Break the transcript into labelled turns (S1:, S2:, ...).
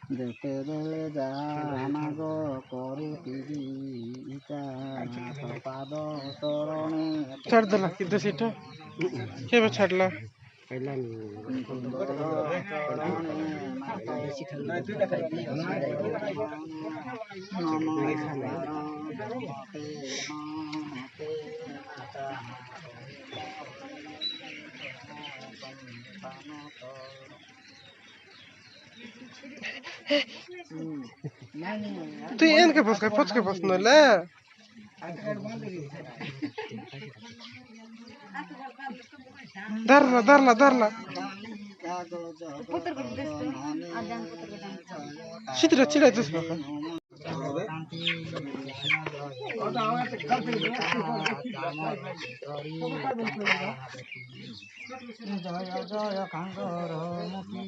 S1: ଯେତେବେଳେ ଯାମାଗ କରୁଥିବି ପାଦ ଚରଣେ
S2: ଛାଡ଼ିଦେଲା କିନ୍ତୁ ସେଇଟା କେବେ ଛାଡ଼ିଲା তুই এনকে পচকে বস নইলে ধরলা শীতটা চিড়াইতেছ
S1: জয় জয় কাঙ্গর মুখী